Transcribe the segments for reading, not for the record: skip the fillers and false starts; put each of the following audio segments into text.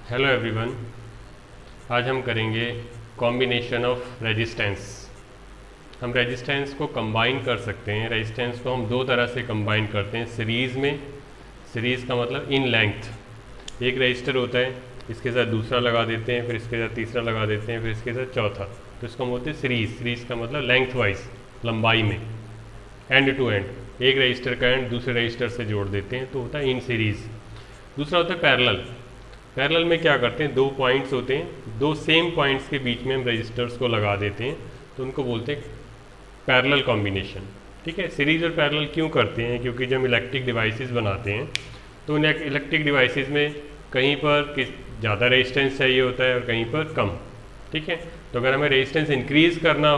Hello everyone. आज हम करेंगे कॉम्बिनेशन ऑफ रेजिस्टेंस। हम रेजिस्टेंस को कंबाइन कर सकते हैं। रेजिस्टेंस को हम दो तरह से कंबाइन करते हैं सीरीज़ में। सीरीज़ का मतलब इन लेंथ। एक रजिस्टर होता है, इसके साथ दूसरा लगा देते हैं, फिर इसके साथ तीसरा लगा देते हैं, फिर इसके साथ चौथा, तो इसको हम बोलते हैं सीरीज़। सीरीज़ का मतलब लेंथ वाइज, लंबाई में, एंड टू एंड। एक रजिस्टर का एंड दूसरे रजिस्टर से जोड़ देते हैं तो होता है इन सीरीज़। दूसरा होता है पैरेलल। पैरेलल में क्या करते हैं, दो पॉइंट्स होते हैं, दो सेम पॉइंट्स के बीच में हम रजिस्टर्स को लगा देते हैं तो उनको बोलते हैं पैरेलल कॉम्बिनेशन। ठीक है। सीरीज और पैरेलल क्यों करते हैं? क्योंकि जब हम इलेक्ट्रिक डिवाइसेस बनाते हैं तो उन इलेक्ट्रिक डिवाइसेस में कहीं पर ज़्यादा रेजिस्टेंस चाहिए होता है और कहीं पर कम। ठीक है। तो अगर हमें रेजिस्टेंस इंक्रीज़ करना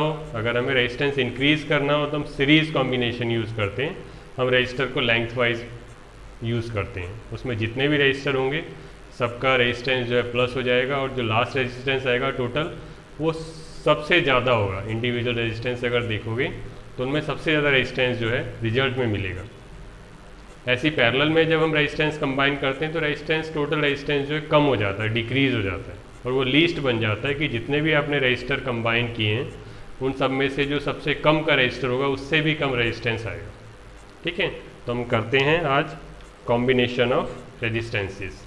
हो तो हम सीरीज़ कॉम्बिनेशन यूज़ करते हैं। हम रजिस्टर को लेंथ वाइज यूज़ करते हैं। उसमें जितने भी रजिस्टर होंगे सबका रेजिस्टेंस जो है प्लस हो जाएगा और जो लास्ट रेजिस्टेंस आएगा टोटल वो सबसे ज़्यादा होगा। इंडिविजुअल रेजिस्टेंस अगर देखोगे तो उनमें सबसे ज़्यादा रेजिस्टेंस जो है रिजल्ट में मिलेगा। ऐसी पैरेलल में जब हम रेजिस्टेंस कंबाइन करते हैं तो रेजिस्टेंस, टोटल रेजिस्टेंस जो है कम हो जाता है, डिक्रीज़ हो जाता है और वो लीस्ट बन जाता है कि जितने भी आपने रजिस्टर कंबाइन किए हैं उन सब में से जो सबसे कम का रजिस्टर होगा उससे भी कम रेजिस्टेंस आएगा। ठीक है। तो हम करते हैं आज combination of resistances.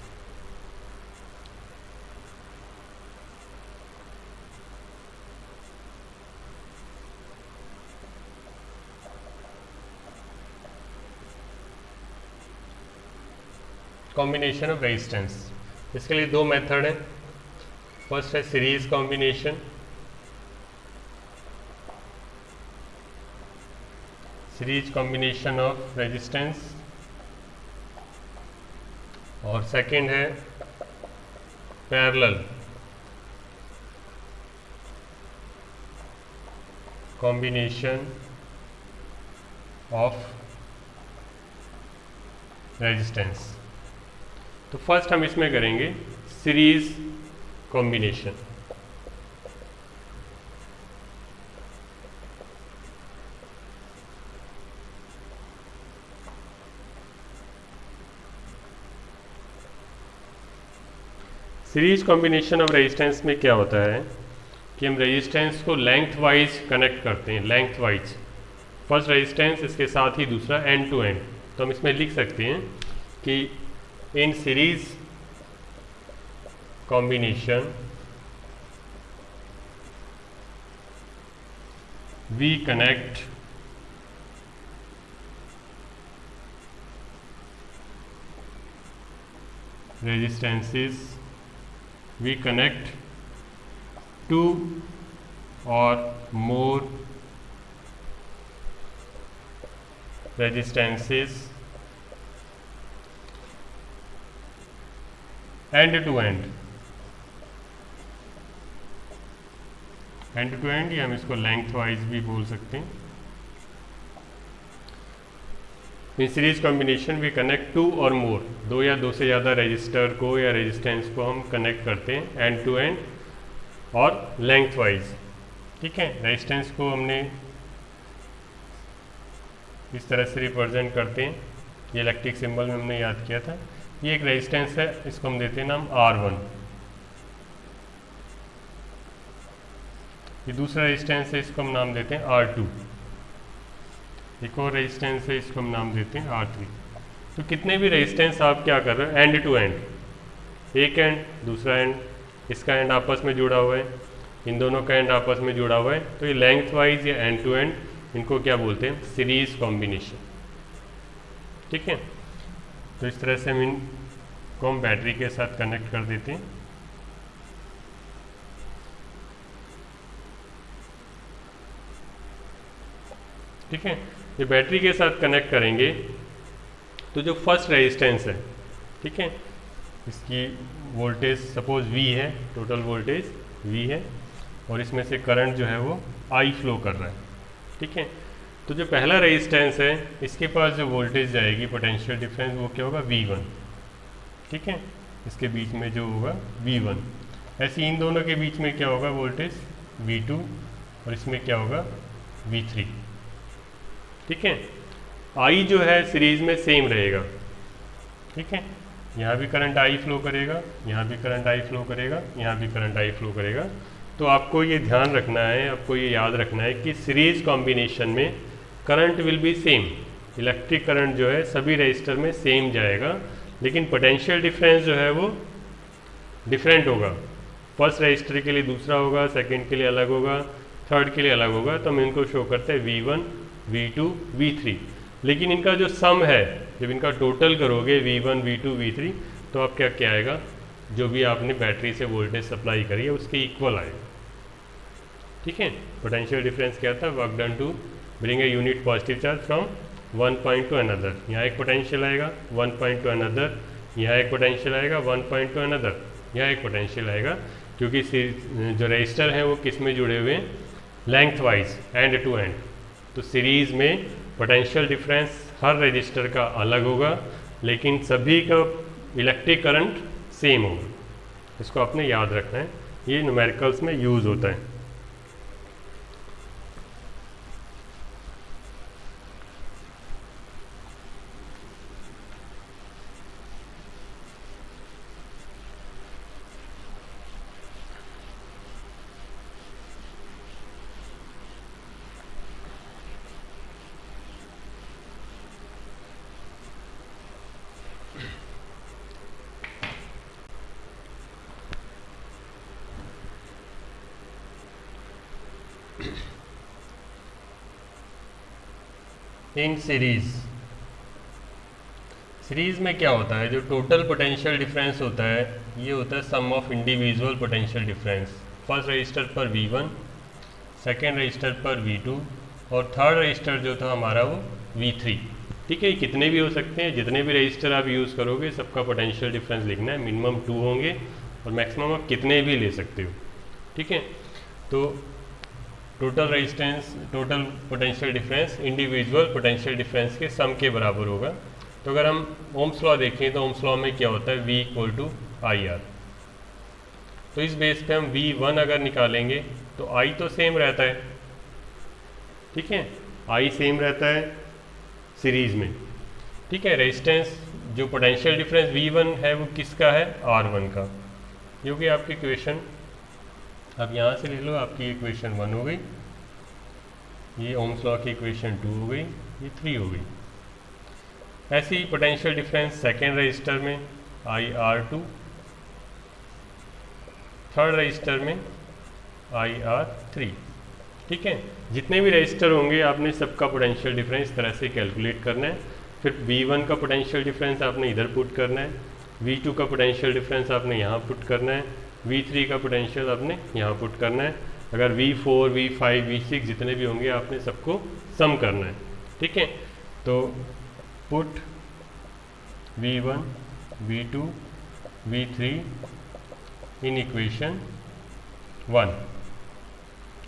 Combination of resistance, इसके लिए दो मेथड हैं। फर्स्ट है series combination. Series combination of resistance. और सेकंड है पैरेलल कॉम्बिनेशन ऑफ रेजिस्टेंस। तो फर्स्ट हम इसमें करेंगे series combination. Series combination of resistance में क्या होता है कि हम रेजिस्टेंस को लेंथ वाइज कनेक्ट करते हैं। लेंथ वाइज, फर्स्ट रेजिस्टेंस, इसके साथ ही दूसरा एंड टू एंड। तो हम इसमें लिख सकते हैं कि in series combination we connect resistances, we connect two or more resistances end to end. End to end या हम इसको लेंथ वाइज भी बोल सकते हैं। इन सीरीज कॉम्बिनेशन भी कनेक्ट टू और मोर, दो या दो से ज़्यादा रजिस्टर को या रेजिस्टेंस को हम कनेक्ट करते हैं एंड टू एंड और लेंथ वाइज। ठीक है। रेजिस्टेंस को हमने इस तरह से रिप्रेजेंट करते हैं, ये इलेक्ट्रिक सिंबल में हमने याद किया था। ये एक रेजिस्टेंस है, इसको हम देते हैं नाम R1। ये दूसरा रेजिस्टेंस है, इसको हम नाम देते हैं R2। एक और रेजिस्टेंस है, इसको हम नाम देते हैं R3। तो कितने भी रेजिस्टेंस आप क्या कर रहे हो, एंड टू एंड, एक एंड दूसरा एंड, इसका एंड आपस में जुड़ा हुआ है, इन दोनों का एंड आपस में जुड़ा हुआ है, तो ये लेंथ वाइज या एंड टू एंड, इनको क्या बोलते हैं, सीरीज कॉम्बिनेशन। ठीक है। तो इस तरह से हम इनको हम बैटरी के साथ कनेक्ट कर देते हैं। ठीक है। ये बैटरी के साथ कनेक्ट करेंगे तो जो फर्स्ट रेजिस्टेंस है, ठीक है, इसकी वोल्टेज सपोज V है, टोटल वोल्टेज V है और इसमें से करंट जो है वो I फ्लो कर रहा है। ठीक है। तो जो पहला रेजिस्टेंस है इसके पास जो वोल्टेज जाएगी, पोटेंशियल डिफरेंस, वो क्या होगा, V1। ठीक है। इसके बीच में जो होगा V1, ऐसे इन दोनों के बीच में क्या होगा, वोल्टेज V2 और इसमें क्या होगा, V3। ठीक है। I जो है सीरीज में सेम रहेगा। ठीक है। यहाँ भी करंट आई फ्लो करेगा, यहाँ भी करंट आई फ्लो करेगा, यहाँ भी करंट आई फ्लो करेगा। तो आपको ये ध्यान रखना है, आपको ये याद रखना है कि सीरीज कॉम्बिनेशन में current will be same, electric current जो है सभी रजिस्टर में सेम जाएगा, लेकिन पोटेंशियल डिफरेंस जो है वो डिफरेंट होगा। फर्स्ट रजिस्टर के लिए दूसरा होगा, सेकंड के लिए अलग होगा, थर्ड के लिए अलग होगा। तो हम इनको शो करते हैं V1, V2, V3। लेकिन इनका जो सम है, जब इनका टोटल करोगे V1, V2, V3, तो आप क्या आएगा, जो भी आपने बैटरी से वोल्टेज सप्लाई करी है उसके इक्वल आएगा। ठीक है, पोटेंशियल डिफरेंस क्या था, work done to bring a unit positive charge from one point to another. यहाँ एक पोटेंशियल आएगा, वन पॉइंट टू अनदर, यहाँ एक पोटेंशियल आएगा, वन पॉइंट टू अनदर, यहाँ एक पोटेंशियल आएगा, क्योंकि जो रजिस्टर हैं वो किस में जुड़े हुए हैं, length wise, end to end. तो सीरीज़ में पोटेंशियल डिफरेंस हर रजिस्टर का अलग होगा, लेकिन सभी का इलेक्ट्रिक करंट सेम होगा। इसको आपने याद रखना है, ये न्यूमेरिकल्स में यूज़ होता है। इन सीरीज में क्या होता है, जो टोटल पोटेंशियल डिफरेंस होता है ये होता है sum of individual potential difference. First resistor पर V1, सेकेंड रजिस्टर पर V2 और थर्ड रजिस्टर जो था हमारा वो V3। ठीक है, कितने भी हो सकते हैं, जितने भी रजिस्टर आप यूज़ करोगे सबका पोटेंशियल डिफरेंस लिखना है। मिनिमम 2 होंगे और मैक्सिमम आप कितने भी ले सकते हो। ठीक है, तो total resistance, total potential difference individual potential difference के सम के बराबर होगा। तो अगर हम ओम्स लॉ देखें तो ओम्स लॉ में क्या होता है, V = IR। तो इस बेस पे हम V1 अगर निकालेंगे तो I तो सेम रहता है। ठीक है, I सेम रहता है सीरीज में। ठीक है, रेजिस्टेंस जो पोटेंशियल डिफरेंस V1 है वो किसका है, R1 का, जो कि आपकी इक्वेशन अब यहाँ से ले लो, आपकी इक्वेशन 1 हो गई, ये ओम्स लॉ की इक्वेशन 2 हो गई, ये 3 हो गई। ऐसे ही पोटेंशियल डिफरेंस सेकेंड रजिस्टर में IR2, थर्ड रजिस्टर में IR3। ठीक है, जितने भी रजिस्टर होंगे आपने सबका पोटेंशियल डिफरेंस इस तरह से कैलकुलेट करना है। फिर V1 का पोटेंशियल डिफरेंस आपने इधर पुट करना है, V2 का पोटेंशियल डिफरेंस आपने यहाँ पुट करना है, V3 का पोटेंशियल आपने यहाँ पुट करना है। अगर V4, V5, V6 जितने भी होंगे आपने सबको सम करना है। ठीक है, तो put V1, V2, V3 in equation 1।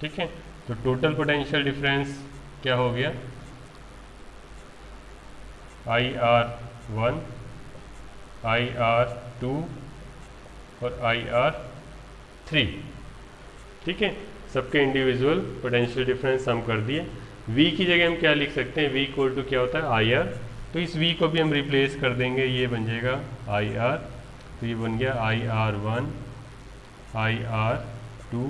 ठीक है, तो टोटल पोटेंशियल डिफरेंस क्या हो गया, IR1, IR2 और IR3। ठीक है, सबके इंडिविजुअल पोटेंशियल डिफरेंस सम कर दिए। V की जगह हम क्या लिख सकते हैं, V = क्या होता है, IR। तो इस V को भी हम रिप्लेस कर देंगे, ये बन जाएगा IR। तो ये बन गया IR1, IR2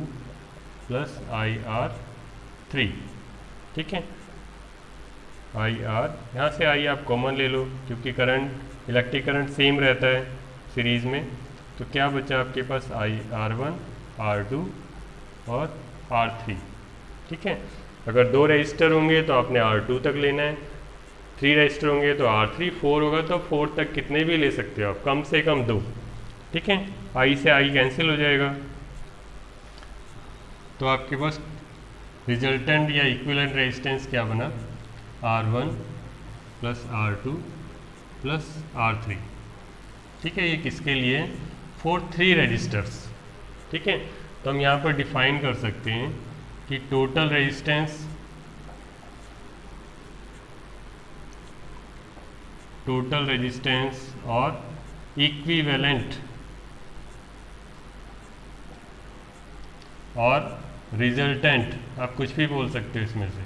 प्लस IR3। ठीक है, IR, यहाँ से I आप कॉमन ले लो क्योंकि करंट, इलेक्ट्रिक करंट सेम रहता है सीरीज़ में। तो क्या बचा आपके पास, IR1, R2 और R3। ठीक है, अगर 2 रजिस्टर होंगे तो आपने R2 तक लेना है, 3 रजिस्टर होंगे तो R3, 4 होगा तो 4 तक कितने भी ले सकते हो आप, कम से कम 2। ठीक है, I से I कैंसिल हो जाएगा, तो आपके पास रिजल्टेंट या इक्विवेलेंट रेजिस्टेंस क्या बना, R1 plus R2 plus R3। ठीक है, ये किसके लिए, फॉर 3 रजिस्टर्स। ठीक है, तो हम यहाँ पर डिफाइन कर सकते हैं कि टोटल रेजिस्टेंस और इक्विवेलेंट और रिजल्टेंट, आप कुछ भी बोल सकते हो इसमें से,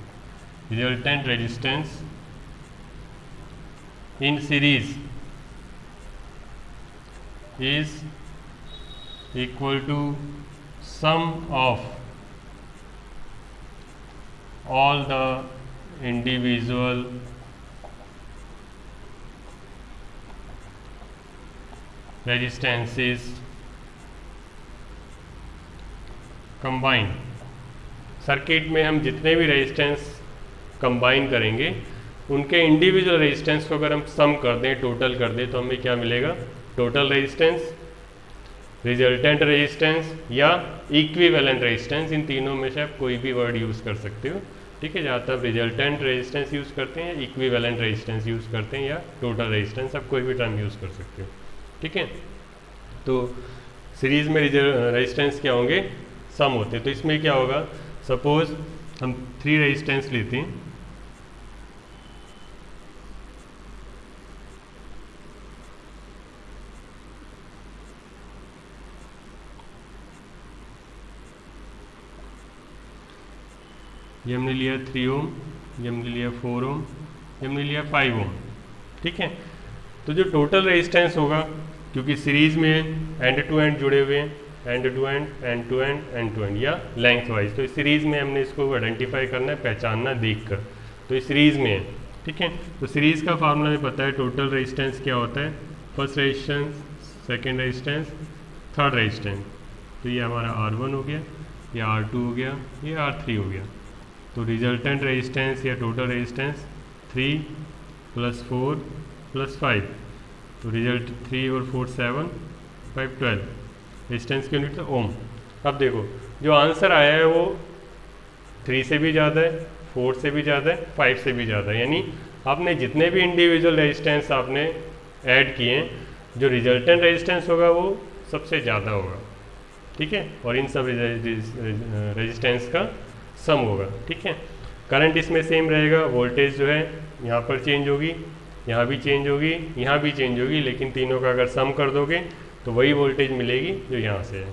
resultant resistance in series is equal to sum of all the individual resistances combined। Circuit में हम जितने भी रेजिस्टेंस कंबाइन करेंगे उनके इंडिविजुअल रेजिस्टेंस को अगर हम सम कर दें, टोटल कर दें, तो हमें क्या मिलेगा? टोटल रेजिस्टेंस, रिजल्टेंट रेजिस्टेंस या इक्विवेलेंट रेजिस्टेंस। इन तीनों में से आप कोई भी वर्ड यूज़ कर सकते हो, ठीक है। जहाँ तक रिजल्टेंट रेजिस्टेंस यूज़ करते हैं, इक्विवेलेंट रेजिस्टेंस यूज़ करते हैं, या टोटल रेजिस्टेंस, आप कोई भी टर्म यूज़ कर सकते हो, ठीक है। तो सीरीज़ में रेजिस्टेंस क्या होंगे? सम होते हैं। तो इसमें क्या होगा? सपोज हम 3 रेजिस्टेंस लेते हैं, ये हमने लिया 3 ओम, ये हमने लिया 4 ओम, ये हमने लिया 5 ओम, ठीक है। तो जो टोटल रेजिस्टेंस होगा, क्योंकि सीरीज में एंड टू एंड जुड़े हुए हैं, end to end, end to end, end to end, या लेंथ वाइज, तो इस सीरीज में हमने इसको आइडेंटिफाई करना है, पहचानना देखकर। तो इस सीरीज में है, ठीक है। तो सीरीज का फार्मूला हमें पता है, टोटल रेजिस्टेंस क्या होता है? First resistance, second resistance, third resistance. तो ये हमारा R1 हो गया, ये R2 हो गया, ये R3 हो गया। तो रिजल्टेंट रेजिस्टेंस या टोटल रेजिस्टेंस 3 + 4 + 5, तो रिजल्ट 3 और 4 7, 5 12। रेजिस्टेंस की यूनिट तो ओम। अब देखो जो आंसर आया है वो 3 से भी ज़्यादा है, 4 से भी ज़्यादा है, 5 से भी ज़्यादा है। यानी आपने जितने भी इंडिविजुअल रेजिस्टेंस आपने ऐड किए हैं, जो रिजल्टेंट रेजिस्टेंस होगा वो सबसे ज़्यादा होगा, ठीक है। और इन सब रेजिस्टेंस का सम होगा, ठीक है। करंट इसमें सेम रहेगा, वोल्टेज जो है यहाँ पर चेंज होगी, यहाँ भी चेंज होगी, यहाँ भी चेंज होगी, लेकिन तीनों का अगर सम कर दोगे तो वही वोल्टेज मिलेगी जो यहाँ से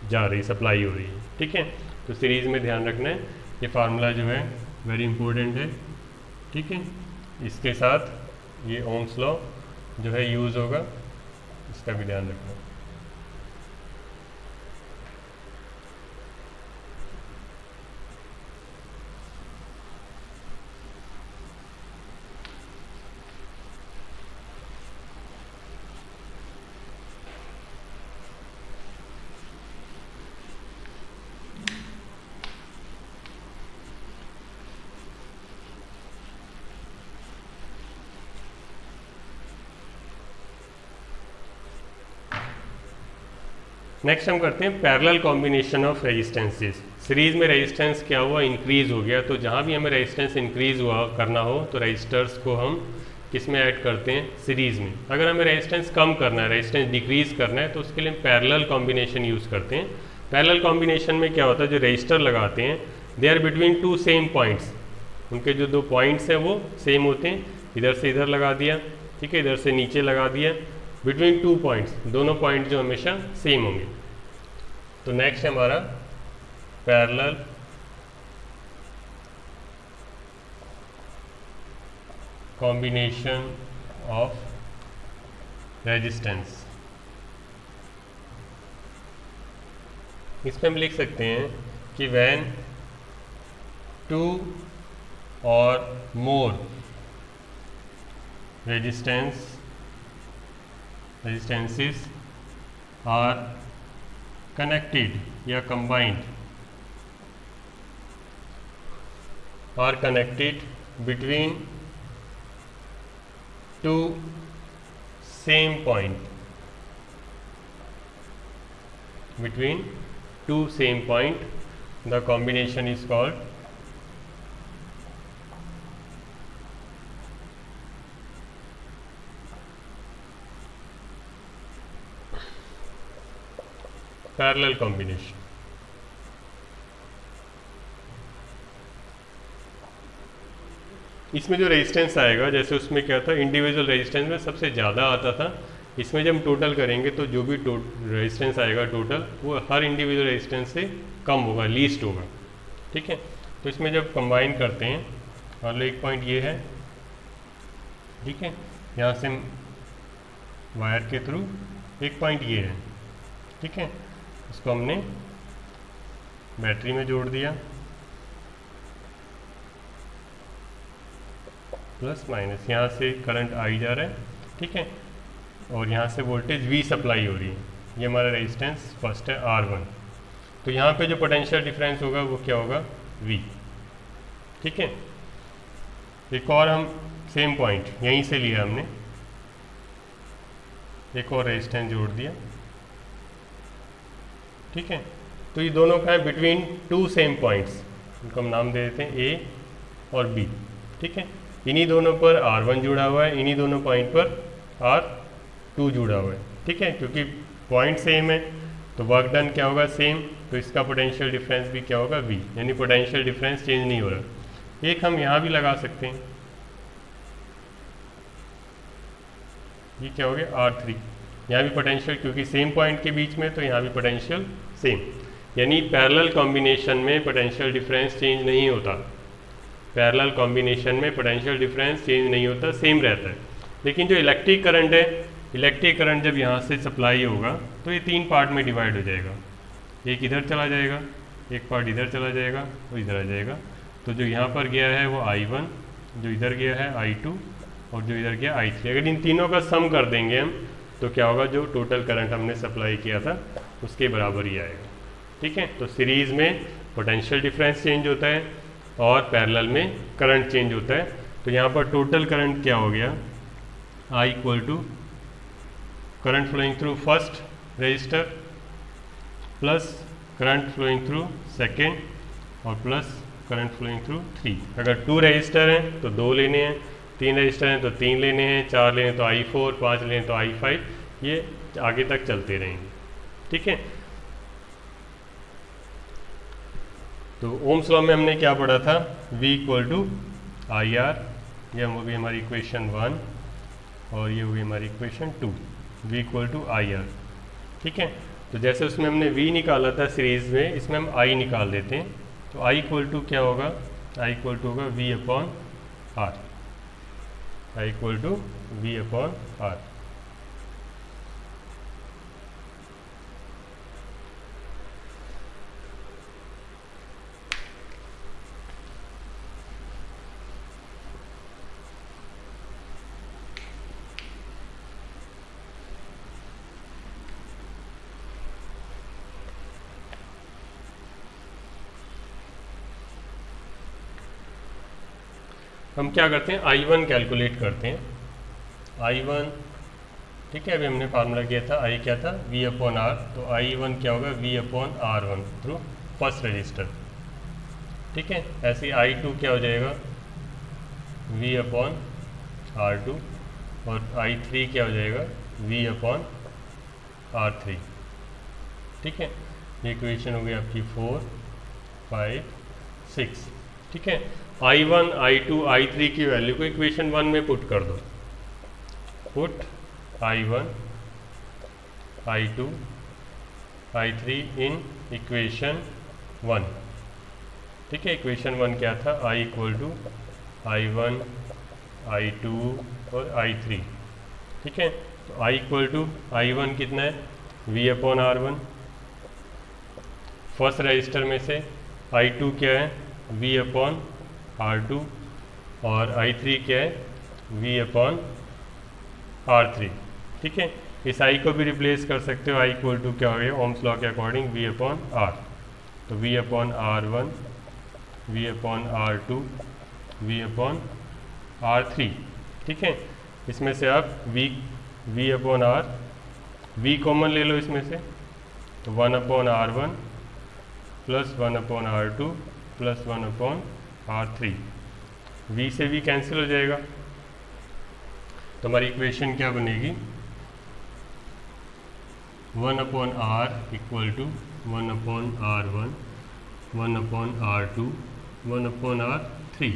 जा रही, सप्लाई हो रही है, ठीक है। तो सीरीज़ में ध्यान रखना है, ये फार्मूला जो है वेरी इंपॉर्टेंट है, ठीक है। इसके साथ ये ओम्स लॉ जो है यूज़ होगा, इसका भी ध्यान रखना। नेक्स्ट हम करते हैं parallel combination of resistances. Series में रेजिस्टेंस क्या हुआ? इंक्रीज हो गया। तो जहाँ भी हमें रेजिस्टेंस इंक्रीज हुआ करना हो तो रेजिस्टर्स को हम किस में ऐड करते हैं? सीरीज में। अगर हमें रेजिस्टेंस कम करना है, रेजिस्टेंस डिक्रीज करना है, तो उसके लिए हम पैरेलल कॉम्बिनेशन यूज़ करते हैं। पैरेलल कॉम्बिनेशन में क्या होता है, जो रेजिस्टर लगाते हैं they are between 2 same points, उनके जो 2 पॉइंट्स हैं वो सेम होते हैं। इधर से इधर लगा दिया, ठीक है, इधर से नीचे लगा दिया, बिटवीन 2 पॉइंट्स, दोनों पॉइंट जो हमेशा सेम होंगे। तो नेक्स्ट है हमारा पैरेलल कॉम्बिनेशन ऑफ रेजिस्टेंस। इसमें हम लिख सकते हैं कि when 2 or more resistances are connected या combined, are connected between 2 same point, between 2 same point, the combination is called parallel combination। इसमें जो रेजिस्टेंस आएगा, जैसे उसमें क्या था, इंडिविजुअल रेजिस्टेंस में सबसे ज़्यादा आता था, इसमें जब हम टोटल करेंगे तो जो भी रेजिस्टेंस आएगा टोटल, वो हर इंडिविजुअल रेजिस्टेंस से कम होगा, लीस्ट होगा, ठीक है। तो इसमें जब कंबाइन करते हैं, मान लो एक पॉइंट ये है, ठीक है, यहाँ से हम वायर के थ्रू एक पॉइंट ये है, ठीक है। इसको हमने बैटरी में जोड़ दिया, प्लस माइनस, यहाँ से करंट आई जा रहा है, ठीक है, और यहाँ से वोल्टेज V सप्लाई हो रही है। ये हमारा रेजिस्टेंस फर्स्ट है R1। तो यहाँ पे जो पोटेंशियल डिफरेंस होगा वो क्या होगा, V, ठीक है। एक और हम सेम पॉइंट यहीं से लिया हमने, एक और रेजिस्टेंस जोड़ दिया, ठीक है। तो ये दोनों का है बिटवीन टू सेम पॉइंट्स, इनको हम नाम दे देते हैं A और B, ठीक है। इन्हीं दोनों पर R1 जुड़ा हुआ है, इन्हीं दोनों पॉइंट पर R2 जुड़ा हुआ है, ठीक है। क्योंकि पॉइंट सेम है तो वर्क डन क्या होगा, सेम। तो इसका पोटेंशियल डिफरेंस भी क्या होगा, V, यानी पोटेंशियल डिफरेंस चेंज नहीं हो रहा। एक हम यहाँ भी लगा सकते हैं, ये क्या हो गया, R3। यहाँ भी पोटेंशियल, क्योंकि सेम पॉइंट के बीच में, तो यहाँ भी पोटेंशियल सेम, यानी पैरेलल कॉम्बिनेशन में पोटेंशियल डिफरेंस चेंज नहीं होता। पैरेलल कॉम्बिनेशन में पोटेंशियल डिफरेंस चेंज नहीं होता, सेम रहता है। लेकिन जो इलेक्ट्रिक करंट है, इलेक्ट्रिक करंट जब यहाँ से सप्लाई होगा तो ये तीन पार्ट में डिवाइड हो जाएगा। एक इधर चला जाएगा, एक पार्ट इधर चला जाएगा, वो इधर आ जाएगा। तो जो यहाँ पर गया है वो I1, जो इधर गया है I2, और जो इधर गया I3। अगर इन तीनों का सम कर देंगे हम तो क्या होगा, जो टोटल करंट हमने सप्लाई किया था उसके बराबर ही आएगा, ठीक है। तो सीरीज़ में पोटेंशियल डिफरेंस चेंज होता है और पैरेलल में करंट चेंज होता है। तो यहाँ पर टोटल करंट क्या हो गया, I equal to current flowing through first resistor plus current flowing through second और प्लस करंट फ्लोइंग थ्रू 3। अगर 2 रजिस्टर हैं तो 2 लेने हैं, 3 रजिस्टर हैं तो 3 लेने हैं, 4 लेने तो I4, 5 लेने तो I5, ये आगे तक चलते रहेंगे, ठीक है। तो ओम्स लॉ में हमने क्या पढ़ा था, V इक्वल टू IR, ये होगी हमारी इक्वेशन 1 और ये होगी हमारी equation 2, V equal to IR, ठीक है। तो जैसे उसमें हमने V निकाला था सीरीज़ में, इसमें हम I निकाल देते हैं। तो I इक्वल टू क्या होगा, I इक्वल टू होगा V upon R, I equal to V upon R। हम क्या करते हैं, I1 कैलकुलेट करते हैं, I1, ठीक है। अभी हमने फार्मूला किया था, I क्या था, V अपॉन R। तो I1 क्या होगा, V upon R1 through first register, ठीक है। ऐसे ही I2 क्या हो जाएगा, V अपॉन R2, और I3 क्या हो जाएगा, V अपॉन R3, ठीक है। ये इक्वेशन हो गई आपकी 4, 5, 6, ठीक है। I1, I2, I3 की वैल्यू को इक्वेशन 1 में पुट कर दो। Put I1, I2, I3 in equation 1, ठीक है। इक्वेशन 1 क्या था, I equal to I1, I2 और I3, ठीक है। तो I इक्वल टू I1 कितना है, V upon R1 first resistor में से, I2 क्या है, V अपॉन R2, और I3 क्या है, V अपॉन R3, ठीक है। इस I को भी रिप्लेस कर सकते हो, I इक्वल टू क्या हो गया, ओम्स लॉ के अकॉर्डिंग V अपॉन R। तो V upon R1, V upon R2, V upon R3, ठीक है। इसमें से आप V upon R, V common ले लो इसमें से, तो 1 upon R1 plus 1 upon R2 plus 1 upon R3, V से V कैंसिल हो जाएगा। तो हमारी इक्वेशन क्या बनेगी, 1 upon R equal to 1 upon R1, 1 upon R2, 1 upon R3,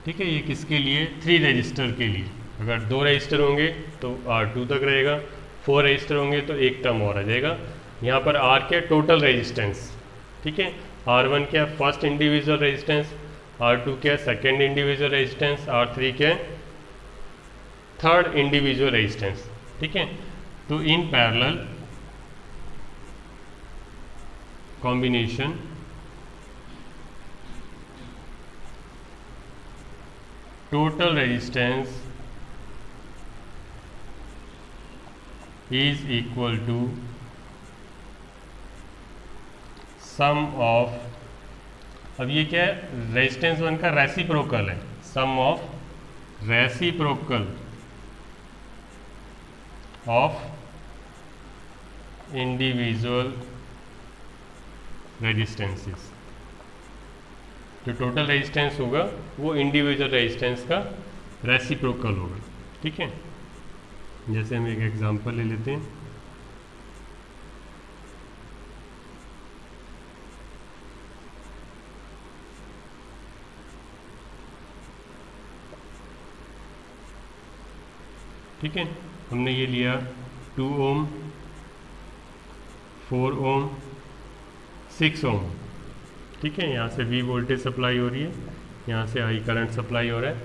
ठीक है। ये किसके लिए, 3 रजिस्टर के लिए। अगर 2 रजिस्टर होंगे तो R2 तक रहेगा, 4 रजिस्टर होंगे तो एक टर्म और आ जाएगा। यहाँ पर R क्या, टोटल रेजिस्टेंस, ठीक है। R1 क्या, फर्स्ट इंडिविजुअल रेजिस्टेंस, R2 क्या, सेकेंड इंडिविजुअल रेजिस्टेंस, R3 क्या, थर्ड इंडिविजुअल रेजिस्टेंस, ठीक है। तो in parallel combination total resistance is equal to sum of, अब ये क्या है, रेजिस्टेंस वन का रेसिप्रोकल है, sum of reciprocal of individual resistances. जो टोटल रेजिस्टेंस होगा वो इंडिविजुअल रेजिस्टेंस का रेसिप्रोकल होगा। ठीक है, जैसे हम एक एग्जांपल ले लेते हैं। ठीक है, हमने ये लिया 2 ओम, 4 ओम, 6 ओम। ठीक है, यहाँ से V वोल्टेज सप्लाई हो रही है, यहाँ से I करंट सप्लाई हो रहा है।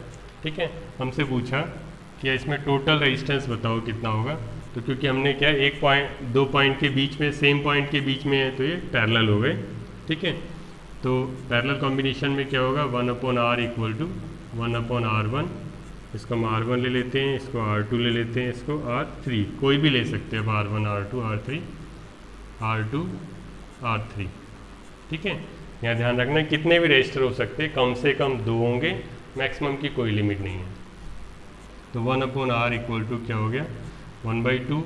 ठीक है, हमसे पूछा कि इसमें टोटल रेजिस्टेंस बताओ कितना होगा। तो क्योंकि हमने क्या, एक पॉइंट, 2 पॉइंट के बीच में, सेम पॉइंट के बीच में है, तो ये पैरेलल हो गए। ठीक है, तो पैरेलल कॉम्बिनेशन में क्या होगा, 1/R इक्वल टू 1/R1। इसको हम R1 ले लेते हैं, इसको R2 ले लेते हैं, इसको R3, कोई भी ले सकते हैं, अब R1, R2, R3, R2, R3। ठीक है, यहाँ ध्यान रखना कितने भी रजिस्टर हो सकते हैं, कम से कम 2 होंगे, मैक्सिमम की कोई लिमिट नहीं है। तो 1/R इक्वल टू क्या हो गया, 1/2,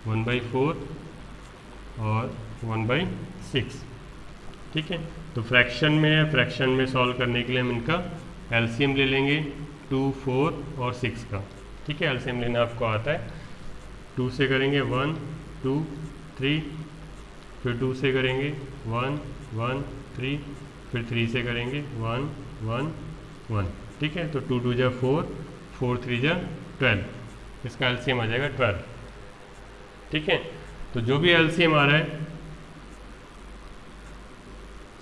1/4 और 1/6। ठीक है, तो फ्रैक्शन में है, फ्रैक्शन में सॉल्व करने के लिए हम इनका एलसीएम ले लेंगे, 2, 4 और 6 का। ठीक है, एलसीएम लेना आपको आता है। 2 से करेंगे 1, 2, 3, फिर 2 से करेंगे 1, 1, 3, फिर 3 से करेंगे 1, 1, 1। ठीक है, तो 2 2 जा 4, 4 3 जा 12, इसका एलसीएम आ जाएगा 12। ठीक है, तो जो भी एलसीएम आ रहा है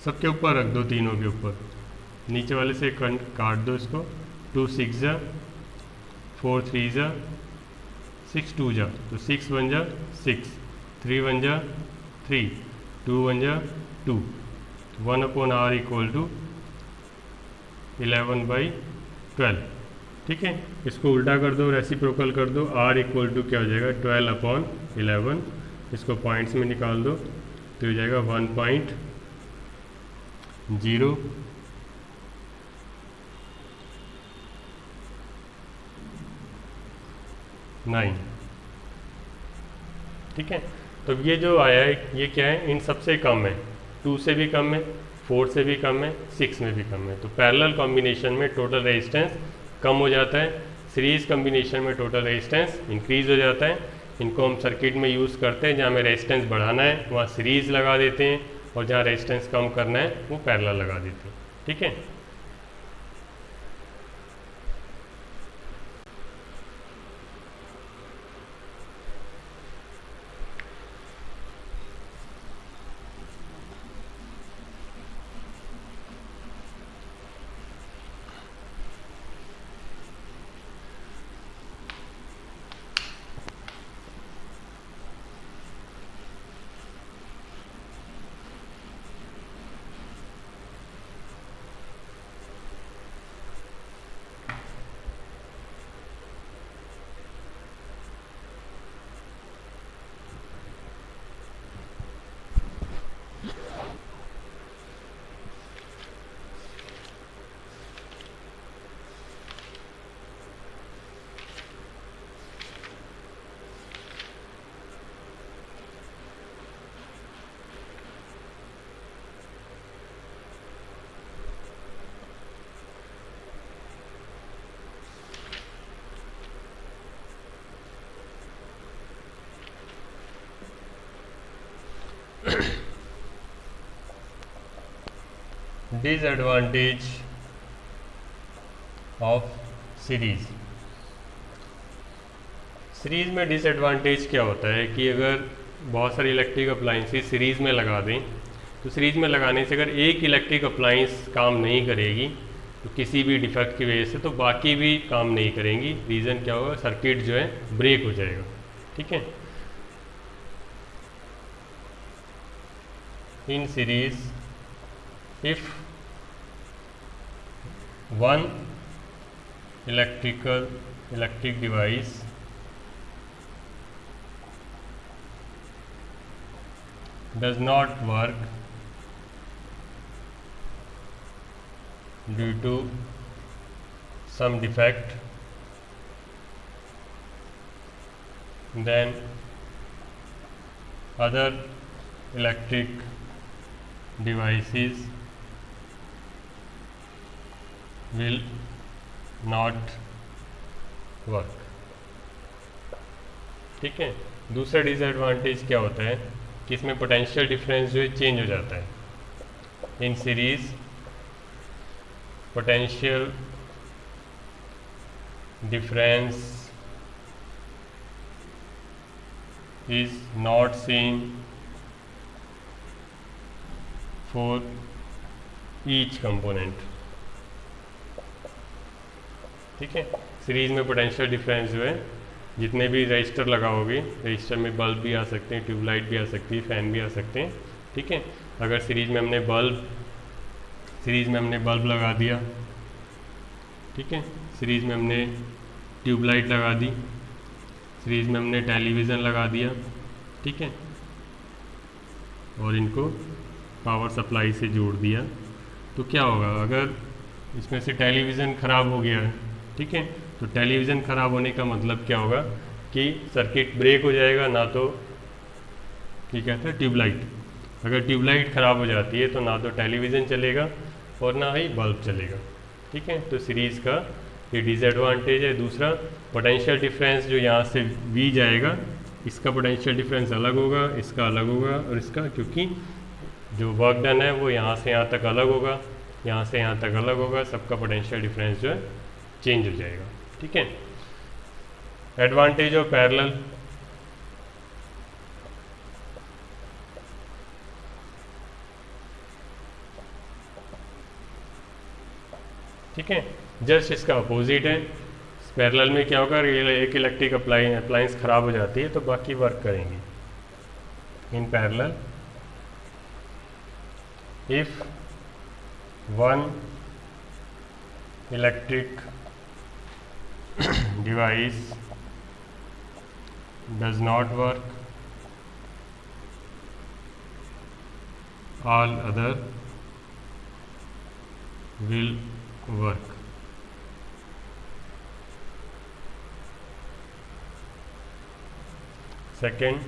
सबके ऊपर रख दो, तीनों के ऊपर, नीचे वाले से काट दो इसको। 2 6 जा, 4 3 जा, 6 2 जा, तो 6 1 जा 6, 3 1 जा 3, 2 1 जा 2, 1/R इक्वल टू 11/12। ठीक है, इसको उल्टा कर दो, रेसिप्रोकल कर दो, R इक्वल टू क्या हो जाएगा, 12/11। इसको पॉइंट्स में निकाल दो तो हो जाएगा 1.09। ठीक है, तो ये जो आया है ये क्या है, इन सबसे कम है, 2 से भी कम है, 4 से भी कम है, 6 में भी कम है। तो पैरेलल कॉम्बिनेशन में टोटल रेजिस्टेंस कम हो जाता है, सीरीज कॉम्बिनेशन में टोटल रेजिस्टेंस इंक्रीज हो जाता है। इनको हम सर्किट में यूज़ करते हैं, जहाँ हमें रेजिस्टेंस बढ़ाना है वहाँ सीरीज लगा देते हैं, और जहाँ रेजिस्टेंस कम करना है वो पैरेलल लगा देते हैं। ठीक है, डिसएडवांटेज ऑफ सीरीज। सीरीज़ में डिसएडवांटेज क्या होता है कि अगर बहुत सारी इलेक्ट्रिक अप्लाइंसेस सीरीज़ में लगा दें, तो सीरीज़ में लगाने से अगर एक इलेक्ट्रिक अप्लाइंस काम नहीं करेगी तो किसी भी डिफेक्ट की वजह से, तो बाकी भी काम नहीं करेंगी। रीज़न क्या होगा, सर्किट जो है ब्रेक हो जाएगा। ठीक है। In series if one electric device does not work due to some defect, then other electric devices will not work। ठीक है। दूसरा डिसएडवांटेज क्या होता है कि इसमें पोटेंशियल डिफरेंस जो है चेंज हो जाता है। In series potential difference is not seen for each component. ठीक है। सीरीज में पोटेंशियल डिफरेंस जो है, जितने भी रजिस्टर लगाओगे, रजिस्टर में बल्ब भी आ सकते हैं, ट्यूबलाइट भी आ सकती है, फ़ैन भी आ सकते हैं। ठीक है। अगर सीरीज में हमने बल्ब लगा दिया, ठीक है, सीरीज में हमने ट्यूबलाइट लगा दी, सीरीज में हमने टेलीविज़न लगा दिया, ठीक है, और इनको पावर सप्लाई से जोड़ दिया, तो क्या होगा? अगर इसमें से टेलीविज़न ख़राब हो गया है, ठीक है, तो टेलीविज़न ख़राब होने का मतलब क्या होगा कि सर्किट ब्रेक हो जाएगा, ना तो क्या कहते हैं ट्यूबलाइट। अगर ट्यूबलाइट ख़राब हो जाती है तो ना तो टेलीविज़न चलेगा और ना ही बल्ब चलेगा। ठीक है। तो सीरीज़ का ये डिसएडवांटेज है। दूसरा, पोटेंशियल डिफरेंस जो यहाँ से V जाएगा, इसका पोटेंशियल डिफरेंस अलग होगा, इसका अलग होगा, और इसका, क्योंकि जो वर्क डन है वो यहाँ से यहाँ तक अलग होगा, यहाँ से यहाँ तक अलग होगा, सबका पोटेंशियल डिफरेंस जो है चेंज हो जाएगा। ठीक है। एडवांटेज ऑफ पैरेलल, ठीक है, जस्ट इसका अपोजिट है। पैरेलल में क्या होगा, एक इलेक्ट्रिक अप्लायंस ख़राब हो जाती है तो बाकी वर्क करेंगी। In parallel if one electric device does not work, all other will work। Second,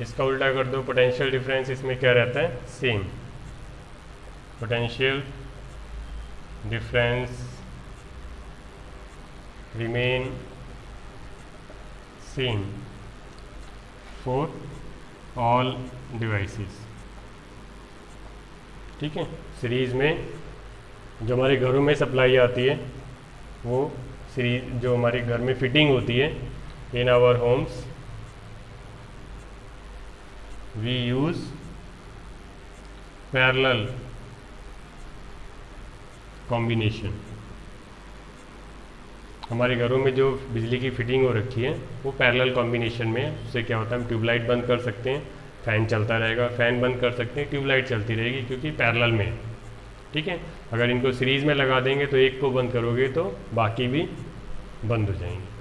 इसका उल्टा कर दो, पोटेंशियल डिफरेंस इसमें क्या रहता है? Same. Potential difference remain same for all devices। ठीक है। सीरीज़ में जो हमारे घरों में सप्लाई आती है, वो सीरीज जो हमारे घर में फिटिंग होती है, in our homes we use parallel combination. हमारे घरों में जो बिजली की फिटिंग हो रखी है वो पैरेलल कॉम्बिनेशन में है। उससे क्या होता है, हम ट्यूबलाइट बंद कर सकते हैं, फ़ैन चलता रहेगा, फ़ैन बंद कर सकते हैं, ट्यूबलाइट चलती रहेगी, क्योंकि पैरेलल में है। ठीक है। अगर इनको सीरीज़ में लगा देंगे तो एक को बंद करोगे तो बाकी भी बंद हो जाएंगे।